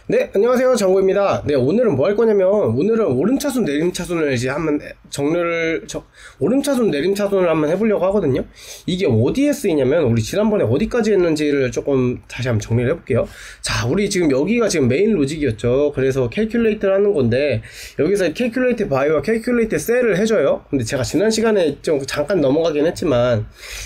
네, 안녕하세요. 정구입니다. 네, 오늘은 뭐 할 거냐면, 오늘은 오름차순, 내림차순을 이제 한번 오름차순, 내림차순을 한번 해보려고 하거든요. 이게 어디에 쓰이냐면, 우리 지난번에 어디까지 했는지를 조금 다시 한번 정리를 해볼게요. 자, 우리 지금 여기가 지금 메인 로직이었죠. 그래서 캘큘레이트를 하는 건데, 여기서 캘큘레이트 바이와 캘큘레이트 셀을 해줘요. 근데 제가 지난 시간에 좀 잠깐 넘어가긴 했지만,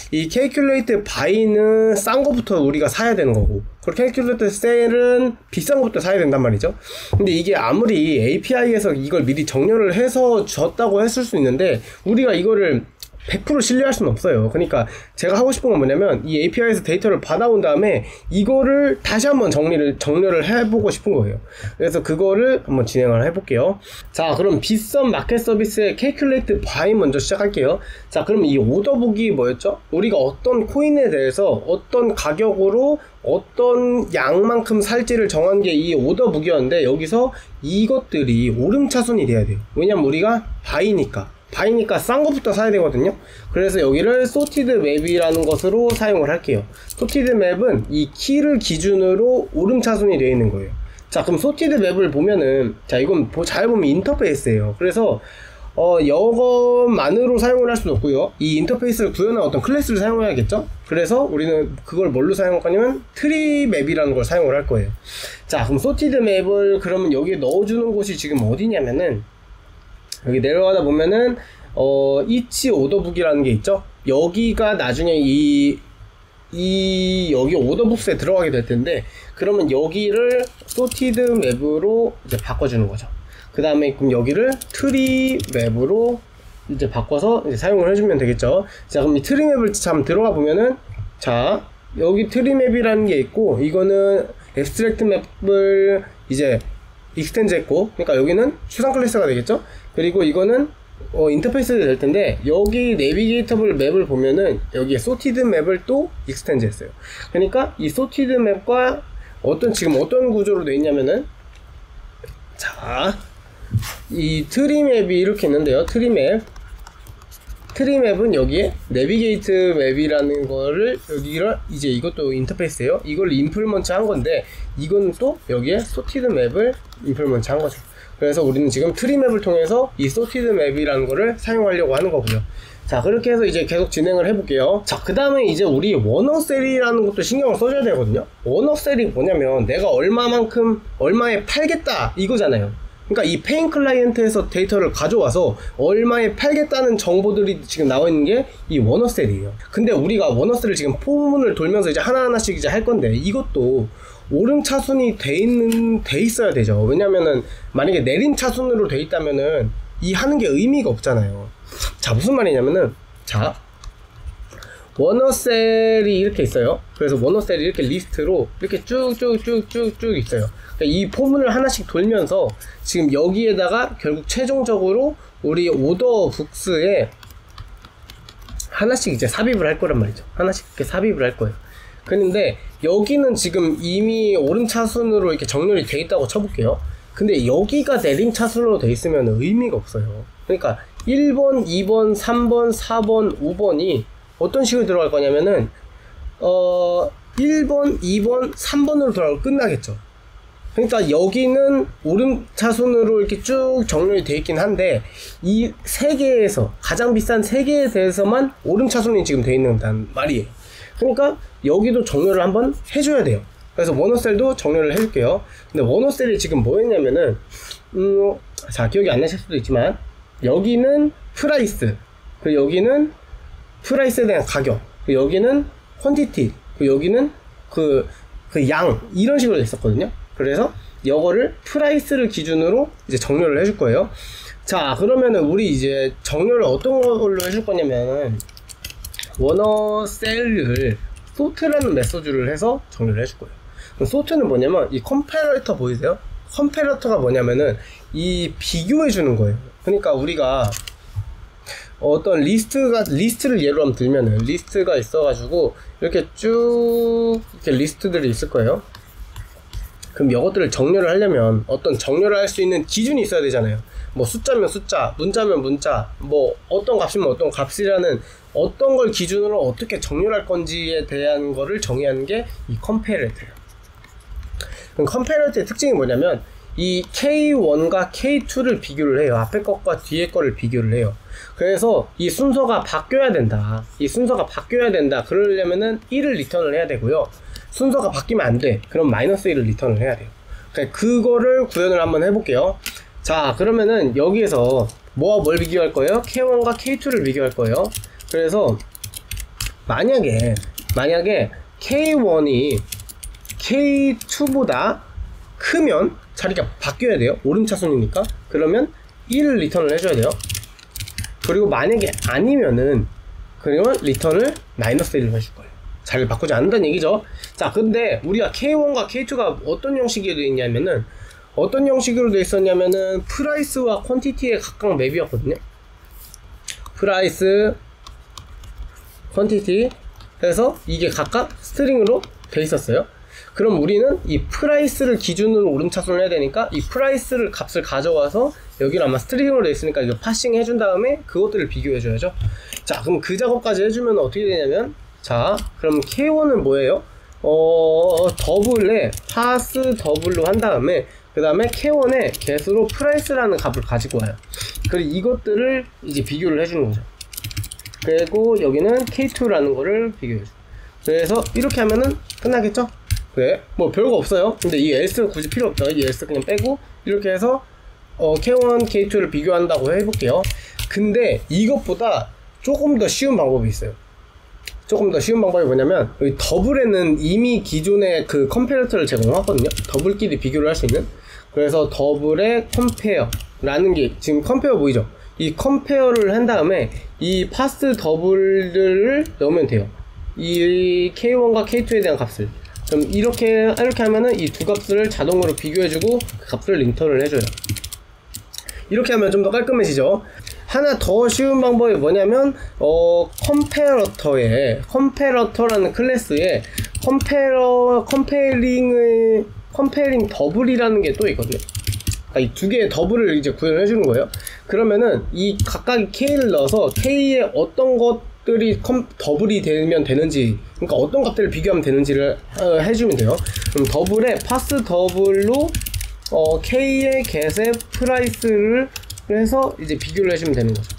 이 캘큘레이트 바이는 싼 거부터 우리가 사야 되는 거고, 그리고 캘큘레이트 셀은 비싼 것부터 사야 된단 말이죠. 근데 이게 아무리 API에서 이걸 미리 정렬을 해서 줬다고 했을 수 있는데 우리가 이거를 100% 신뢰할 수는 없어요. 그러니까 제가 하고 싶은 건 뭐냐면 이 API에서 데이터를 받아온 다음에 이거를 다시 한번 정렬을 해보고 싶은 거예요. 그래서 그거를 한번 진행을 해볼게요. 자, 그럼 빗썸 마켓 서비스의 Calculate by 먼저 시작할게요. 자, 그럼 이 오더북이 뭐였죠? 우리가 어떤 코인에 대해서 어떤 가격으로 어떤 양만큼 살지를 정한 게 이 오더북이었는데, 여기서 이것들이 오름차순이 돼야 돼요. 왜냐면 우리가 바이니까 싼 것부터 사야 되거든요. 그래서 여기를 sorted map이라는 것으로 사용을 할게요. sorted map은 이 키를 기준으로 오름차순이 되어 있는 거예요. 자, 그럼 sorted map을 보면은, 자, 이건 잘 보면 인터페이스예요. 그래서 이것만으로 사용을 할 수는 없고요. 이 인터페이스를 구현한 어떤 클래스를 사용해야겠죠. 그래서 우리는 그걸 뭘로 사용할 거냐면 트리 맵이라는 걸 사용을 할 거예요. 자, 그럼 sorted map을 그러면 여기에 넣어주는 곳이 지금 어디냐면은, 여기 내려가다 보면은 each 오더북이라는 게 있죠. 여기가 나중에 여기 오더북스에 들어가게 될 텐데, 그러면 여기를 sorted map으로 이제 바꿔주는 거죠. 그 다음에 그럼 여기를 트리 맵으로 이제 바꿔서 이제 사용을 해주면 되겠죠. 자, 그럼 이 트리 맵을 참 들어가 보면은, 자, 여기 트리 맵이라는 게 있고, 이거는 앱스트랙트 맵을 이제 익스텐드 했고, 그러니까 여기는 추상 클래스가 되겠죠. 그리고 이거는 인터페이스가 될 텐데, 여기 내비게이터블 맵을 보면은 여기에 sorted 맵을 또 익스텐드 했어요. 그러니까 이 sorted 맵과 지금 어떤 구조로 되어 있냐면은, 자, 이 트리 맵이 이렇게 있는데요. 트리 맵은 여기에 내비게이트 맵이라는 거를, 여기를 이제 이것도 인터페이스예요. 이걸 임플먼트 한 건데, 이건 또 여기에 sorted 맵을 임플먼트 한 거죠. 그래서 우리는 지금 트리 맵을 통해서 이 sorted 맵이라는 거를 사용하려고 하는 거고요. 자, 그렇게 해서 이제 계속 진행을 해볼게요. 자, 그 다음에 이제 우리 원어셀이라는 것도 신경을 써줘야 되거든요. 원어셀이 뭐냐면 내가 얼마에 팔겠다 이거잖아요. 그러니까 이 페인 클라이언트에서 데이터를 가져와서 얼마에 팔겠다는 정보들이 지금 나와 있는 게 이 원어셀이에요. 근데 우리가 원어셀을 지금 포문을 돌면서 이제 하나하나씩 이제 할 건데, 이것도 오름차순이 돼 있어야 되죠. 왜냐면은 만약에 내림차순으로 돼 있다면은 이 하는 게 의미가 없잖아요. 자, 무슨 말이냐면은, 자, 원어셀이 이렇게 있어요. 그래서 원어셀이 이렇게 리스트로 이렇게 쭉쭉쭉쭉쭉 있어요. 그러니까 이 포문을 하나씩 돌면서 지금 여기에다가 결국 최종적으로 우리 오더북스에 하나씩 이제 삽입을 할 거란 말이죠. 하나씩 이렇게 삽입을 할 거예요. 그런데 여기는 지금 이미 오름차순으로 이렇게 정렬이 돼 있다고 쳐볼게요. 근데 여기가 내림차순으로 돼 있으면 의미가 없어요. 그러니까 1번, 2번, 3번, 4번, 5번이 어떤 식으로 들어갈 거냐면은 1번, 2번, 3번으로 들어가고 끝나겠죠. 그러니까 여기는 오름차순으로 이렇게 쭉 정렬이 되어 있긴 한데, 이 세 개에서 가장 비싼 세 개에 대해서만 오름차순이 지금 되어 있는 말이에요. 그러니까 여기도 정렬을 한번 해줘야 돼요. 그래서 원어셀도 정렬을 해줄게요. 근데 원어셀이 지금 뭐였냐면은, 자, 기억이 안 나실 수도 있지만, 여기는 프라이스, 그리고 여기는 프라이스에 대한 가격, 그리고 여기는 퀀티티, 그리고 여기는 그 양, 이런 식으로 했었거든요. 그래서 이거를 프라이스를 기준으로 이제 정렬을 해줄 거예요. 자, 그러면은 우리 이제 정렬을 어떤 걸로 해줄 거냐면, 원어셀을 sort라는 메소드를 해서 정렬을 해줄 거예요. 그럼 sort는 뭐냐면, 이 컴패러터 보이세요? 컴패러터가 뭐냐면은 이 비교해 주는 거예요. 그러니까 우리가 어떤 리스트를 예로 한번 들면은, 리스트가 있어가지고 이렇게 쭉 이렇게 리스트들이 있을 거예요. 그럼 이것들을 정렬을 하려면 어떤 정렬을 할 수 있는 기준이 있어야 되잖아요. 뭐 숫자면 숫자, 문자면 문자, 뭐 어떤 값이면 어떤 값이라는 어떤 걸 기준으로 어떻게 정렬할 건지에 대한 거를 정의하는 게 이 컴패러터예요. 그럼 컴패러터의 특징이 뭐냐면 이 K1과 K2를 비교를 해요. 앞에 것과 뒤에 거를 비교를 해요. 그래서 이 순서가 바뀌어야 된다. 이 순서가 바뀌어야 된다. 그러려면은 1을 리턴을 해야 되고요. 순서가 바뀌면 안 돼. 그럼 마이너스 1을 리턴을 해야 돼요. 그거를 구현을 한번 해볼게요. 자, 그러면은 여기에서 뭐와 뭘 비교할 거예요? K1과 K2를 비교할 거예요. 그래서 만약에 K1이 K2보다 크면 자리가 바뀌어야 돼요. 오름차순이니까. 그러면 1을 리턴을 해줘야 돼요. 그리고 만약에 아니면은 그러면 리턴을 마이너스 1을 해줄 거예요. 자리를 바꾸지 않는다는 얘기죠. 자, 근데 우리가 K1과 K2가 어떤 형식으로 되어 있냐면은 어떤 형식으로 되어 있었냐면은 프라이스와 퀀티티의 각각 맵이었거든요. 프라이스, 퀀티티 해서 이게 각각 스트링으로 되어 있었어요. 그럼 우리는 이 프라이스를 기준으로 오름차순을 해야 되니까 이 프라이스를 값을 가져와서 여기는 아마 스트링으로 되어 있으니까 이거 파싱 해준 다음에 그것들을 비교해 줘야죠. 자, 그럼 그 작업까지 해주면 어떻게 되냐면, 자, 그럼 K1은 뭐예요? 더블에 파스 더블로 한 다음에 그 다음에 K1의 개수로 프라이스라는 값을 가지고 와요. 그리고 이것들을 이제 비교를 해주는 거죠. 그리고 여기는 K2라는 거를 비교해줘. 그래서 이렇게 하면은 끝나겠죠? 네, 뭐 별거 없어요. 근데 이 else 굳이 필요 없죠. 이 else 그냥 빼고 이렇게 해서 K1, K2를 비교한다고 해볼게요. 근데 이것보다 조금 더 쉬운 방법이 있어요. 조금 더 쉬운 방법이 뭐냐면 여기 더블에는 이미 기존의 그 컴페어터를 제공하거든요. 더블끼리 비교를 할 수 있는. 그래서 더블의 컴페어라는 게 지금 컴페어 보이죠? 이 컴페어를 한 다음에 이 파스 더블을 넣으면 돼요. 이 K1과 K2에 대한 값을. 그럼 이렇게 하면은 이 두 값을 자동으로 비교해주고 그 값을 리턴을 해줘요. 이렇게 하면 좀 더 깔끔해지죠. 하나 더 쉬운 방법이 뭐냐면 컴페러터라는 클래스에 컴페어링 더블이라는 게 또 있거든요. 그러니까 이 두 개의 더블을 이제 구현을 해주는 거예요. 그러면은 이 각각의 K를 넣어서 K의 어떤 것들이 더블이 되면 되는지, 그러니까 어떤 값들을 비교하면 되는지를 해주면 돼요. 그럼 더블에 파스 더블로 K의 get의 프라이스를 해서 이제 비교를 해주면 되는 거죠.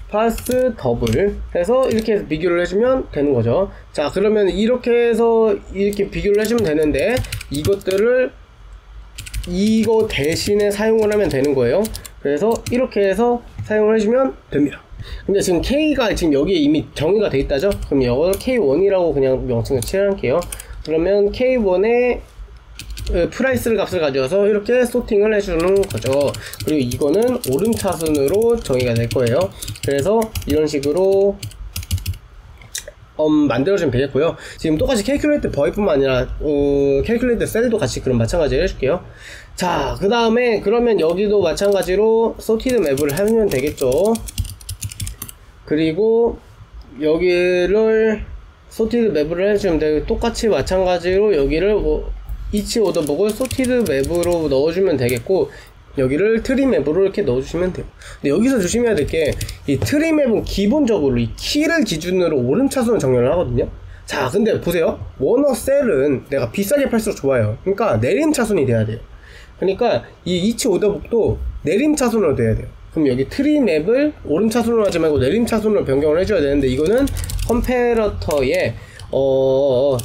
파스 더블 해서 이렇게 해서 비교를 해주면 되는 거죠. 자, 그러면 이렇게 해서 이렇게 비교를 해주면 되는데 이것들을 이거 대신에 사용을 하면 되는 거예요. 그래서 이렇게 해서 사용을 해주면 됩니다. 근데 지금 K가 지금 여기에 이미 정의가 돼 있다죠? 그럼 이걸 K1이라고 그냥 명칭을 칠할게요. 그러면 K1의 프라이스 값을 가져와서 이렇게 소팅을 해주는 거죠. 그리고 이거는 오름차순으로 정의가 될 거예요. 그래서 이런 식으로 만들어주면 되겠고요. 지금 똑같이 캘큘레이트 버이뿐만 아니라 캘큘레이트 셀도 같이 그럼 마찬가지로 해줄게요. 자, 그 다음에 그러면 여기도 마찬가지로 소티드 맵을 하면 되겠죠. 그리고 여기를 소티드 맵을 해주면 되고, 똑같이 마찬가지로 여기를 이치 오더북을 소티드 맵으로 넣어주면 되겠고, 여기를 트리 맵으로 이렇게 넣어주시면 돼요. 근데 여기서 조심해야 될 게, 이 트리 맵은 기본적으로 이 키를 기준으로 오름차순을 정렬을 하거든요. 자, 근데 보세요. 원어 셀은 내가 비싸게 팔수록 좋아요. 그러니까 내림차순이 돼야 돼요. 그러니까 이 이치 오더북도 내림차순으로 돼야 돼요. 그럼 여기 트리 맵을 오름차순으로 하지 말고 내림차순으로 변경을 해줘야 되는데, 이거는 컴패러터의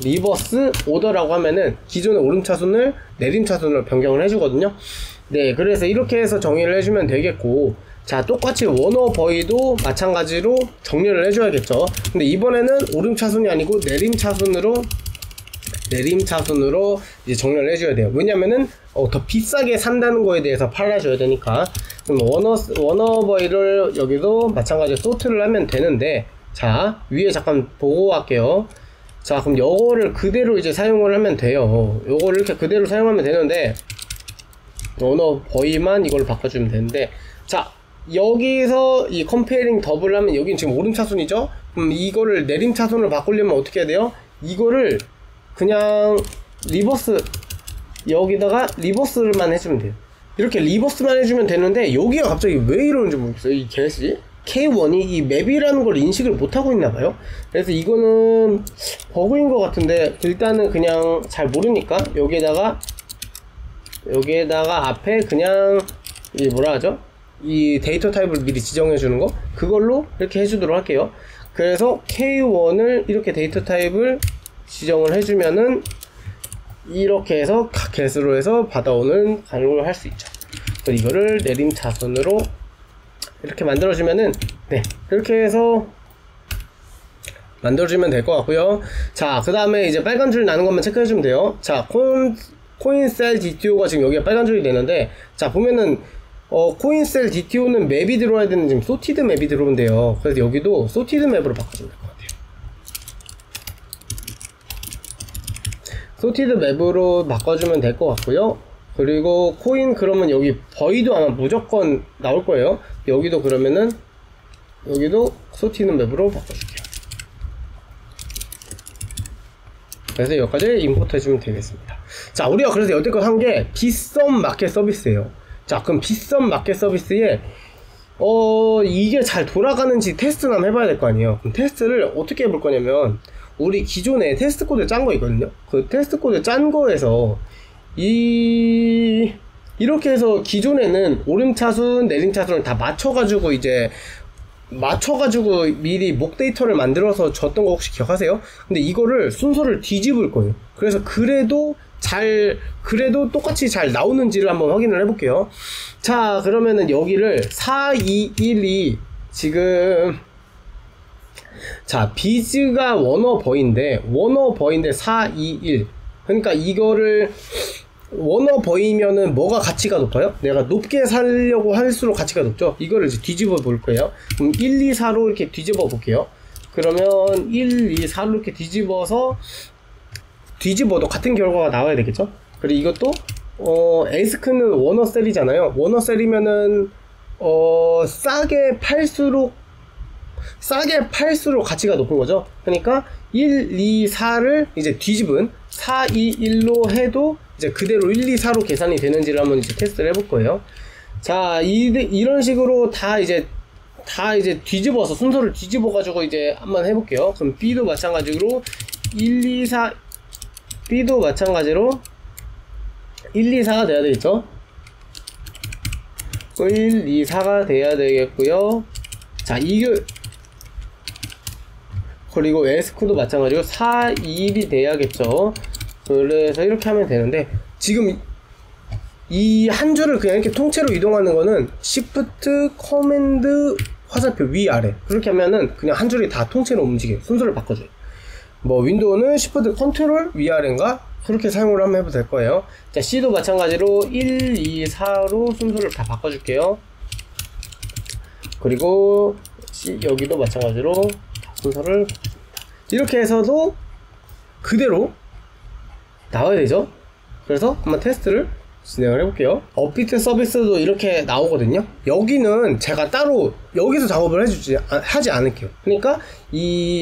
리버스 오더라고 하면은 기존의 오름차순을 내림차순으로 변경을 해주거든요. 네, 그래서 이렇게 해서 정의를 해주면 되겠고, 자, 똑같이 원어 버이도 마찬가지로 정리를 해줘야겠죠. 근데 이번에는 오름차순이 아니고 내림차순으로 이제 정리를 해줘야 돼요. 왜냐면은 더 비싸게 산다는 거에 대해서 팔아줘야 되니까. 그럼 원어 버이를 여기도 마찬가지로 소트를 하면 되는데, 자, 위에 잠깐 보고 갈게요. 자, 그럼 요거를 그대로 이제 사용을 하면 돼요. 요거를 이렇게 그대로 사용하면 되는데, 원어 버이만 이걸 바꿔주면 되는데, 자, 여기서 이 컴페어링 더블 하면 여긴 지금 오름차순이죠? 그럼 이거를 내림차순으로 바꾸려면 어떻게 해야 돼요? 이거를 그냥 리버스, 여기다가 리버스만 해주면 돼요. 이렇게 리버스만 해주면 되는데, 여기가 갑자기 왜 이러는지 모르겠어요. 이 get이 K1이 이 맵이라는 걸 인식을 못하고 있나봐요. 그래서 이거는 버그인 것 같은데, 일단은 그냥 잘 모르니까 여기에다가 앞에 그냥 이 뭐라 하죠? 이 데이터 타입을 미리 지정해 주는 거, 그걸로 이렇게 해주도록 할게요. 그래서 K1을 이렇게 데이터 타입을 지정을 해주면은 이렇게 해서 각 개수로 해서 받아오는 가능을 할 수 있죠. 그래서 이거를 내림차순으로 이렇게 만들어주면은, 네, 이렇게 해서 만들어주면 될 것 같고요. 자, 그 다음에 이제 빨간 줄 나는 것만 체크해주면 돼요. 자, 코인셀 DTO가 지금 여기에 빨간 줄이 되는데, 자, 보면은 코인셀 DTO는 맵이 들어와야 되는, 지금 소티드 맵이 들어온대요. 그래서 여기도 소티드 맵으로 바꿔주면 될 것 같아요. 소티드 맵으로 바꿔주면 될 것 같고요. 그리고 코인, 그러면 여기 버이도 아마 무조건 나올 거예요. 여기도 그러면은 여기도 소티드 맵으로 바꿔줄게요. 그래서 여기까지 임포트 해주면 되겠습니다. 자, 우리가 그래서 여태껏 한 게 빗썸 마켓 서비스예요. 자, 그럼 빗썸 마켓 서비스에 이게 잘 돌아가는지 테스트를 한번 해봐야 될 거 아니에요. 그럼 테스트를 어떻게 해볼 거냐면, 우리 기존에 테스트 코드 짠 거 있거든요. 그 테스트 코드 짠 거에서 이렇게 해서 기존에는 오름차순, 내림차순을 다 맞춰가지고 미리 목 데이터를 만들어서 줬던 거 혹시 기억하세요? 근데 이거를 순서를 뒤집을 거예요. 그래서 그래도 똑같이 잘 나오는지를 한번 확인을 해볼게요. 자, 그러면은 여기를 4212 지금, 자, 비즈가 워너버인데 421, 그러니까 이거를 워너버이면은 뭐가 가치가 높아요? 내가 높게 살려고 할수록 가치가 높죠. 이거를 이제 뒤집어 볼 거예요. 그럼 1, 2, 4로 이렇게 뒤집어 볼게요. 그러면 1, 2, 4로 이렇게 뒤집어도 같은 결과가 나와야 되겠죠. 그리고 이것도 에스크는 워너셀이잖아요. 워너셀이면은 싸게 팔수록 가치가 높은 거죠. 그러니까 1, 2, 4를 이제 뒤집은 4, 2, 1로 해도 이제 그대로 1, 2, 4로 계산이 되는지를 한번 이제 테스트를 해볼 거예요. 자, 이런 식으로 다 이제 뒤집어서 순서를 뒤집어 가지고 이제 한번 해볼게요. 그럼 B도 마찬가지로 1, 2, 4, B도 마찬가지로 1, 2, 4가 돼야 되겠죠. 1, 2, 4가 돼야 되겠고요. 자, 그리고 에스크도 마찬가지로 4, 2, 1이 돼야겠죠. 그래서 이렇게 하면 되는데, 지금 이 한 줄을 그냥 이렇게 통째로 이동하는 거는 Shift, 커맨드, 화살표 위아래 그렇게 하면은 그냥 한 줄이 다 통째로 움직여요. 순서를 바꿔줘요. 뭐 윈도우는 Shift, 컨트롤 위아래인가 그렇게 사용을 한번 해도 될 거예요. 자, C도 마찬가지로 1, 2, 4로 순서를 다 바꿔줄게요. 그리고 여기도 마찬가지로 순서를 이렇게 해서도 그대로 나와야 되죠. 그래서 한번 테스트를 진행을 해볼게요. 업비트 서비스도 이렇게 나오거든요. 여기는 제가 따로 여기서 작업을 하지 않을게요. 그러니까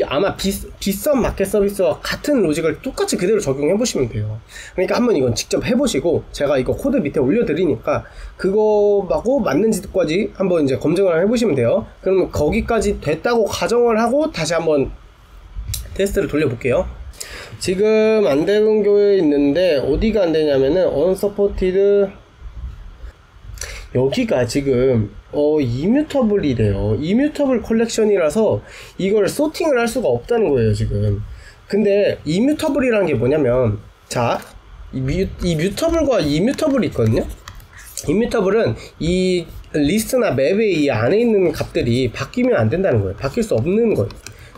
아마 빗썸 마켓 서비스와 같은 로직을 똑같이 그대로 적용해 보시면 돼요. 그러니까 한번 이건 직접 해보시고, 제가 이거 코드 밑에 올려드리니까 그거하고 맞는지까지 한번 이제 검증을 해보시면 돼요. 그러면 거기까지 됐다고 가정을 하고 다시 한번 테스트를 돌려볼게요. 지금 안되는 교에 있는데 어디가 안되냐면은 unsupported, 여기가 지금 이뮤터블이래요. 이뮤터블 컬렉션이라서 이걸 소팅을 할 수가 없다는 거예요 지금. 근데 이뮤터블이라는 게 뭐냐면, 자, 이 뮤터블과 이뮤터블이 있거든요. 이뮤터블은 이 리스트나 맵의 이 안에 있는 값들이 바뀌면 안 된다는 거예요. 바뀔 수 없는 거예요.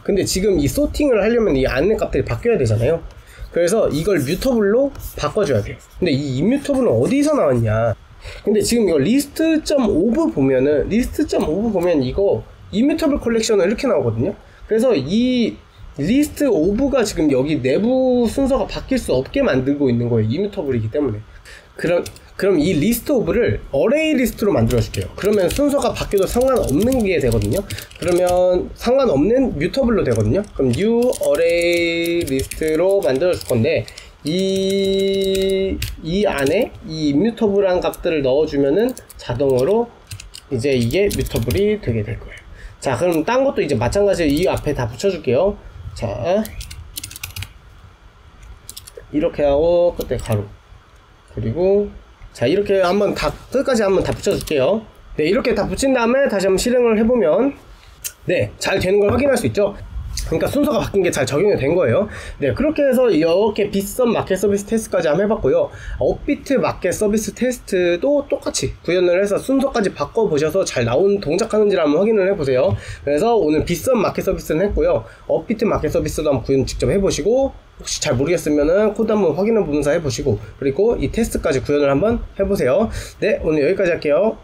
근데 지금 이 소팅을 하려면 이 안에 값들이 바뀌어야 되잖아요. 그래서 이걸 뮤터블로 바꿔줘야 돼요. 근데 이 이뮤터블은 어디서 나왔냐? 근데 지금 이거 list.of 보면은, list.of 보면 이거 이뮤터블 컬렉션은 이렇게 나오거든요. 그래서 이 list.of가 지금 여기 내부 순서가 바뀔 수 없게 만들고 있는 거예요. 이뮤터블이기 때문에. 그럼 이 리스트 오브를 어레이 리스트로 만들어 줄게요. 그러면 순서가 바뀌어도 상관없는 게 되거든요. 그러면 상관없는 뮤터블로 되거든요. 그럼 new array 리스트로 만들어 줄 건데, 이 안에 이 immutable한 값들을 넣어주면은 자동으로 이제 이게 뮤터블이 되게 될 거예요. 자, 그럼 딴 것도 이제 마찬가지로 이 앞에 다 붙여줄게요. 자, 이렇게 하고 끝에 가로, 그리고 자, 이렇게 한번 다 끝까지 한번 다 붙여줄게요. 네, 이렇게 다 붙인 다음에 다시 한번 실행을 해보면 네, 잘 되는 걸 확인할 수 있죠. 그러니까 순서가 바뀐 게 잘 적용이 된 거예요. 네, 그렇게 해서 이렇게 빗썸 마켓 서비스 테스트까지 한번 해봤고요. 업비트 마켓 서비스 테스트도 똑같이 구현을 해서 순서까지 바꿔보셔서 잘 나온 동작하는지를 한번 확인을 해보세요. 그래서 오늘 빗썸 마켓 서비스는 했고요. 업비트 마켓 서비스도 한번 구현 직접 해보시고, 혹시 잘 모르겠으면은 코드 한번 확인해 보면서 해보시고, 그리고 이 테스트까지 구현을 한번 해보세요. 네, 오늘 여기까지 할게요.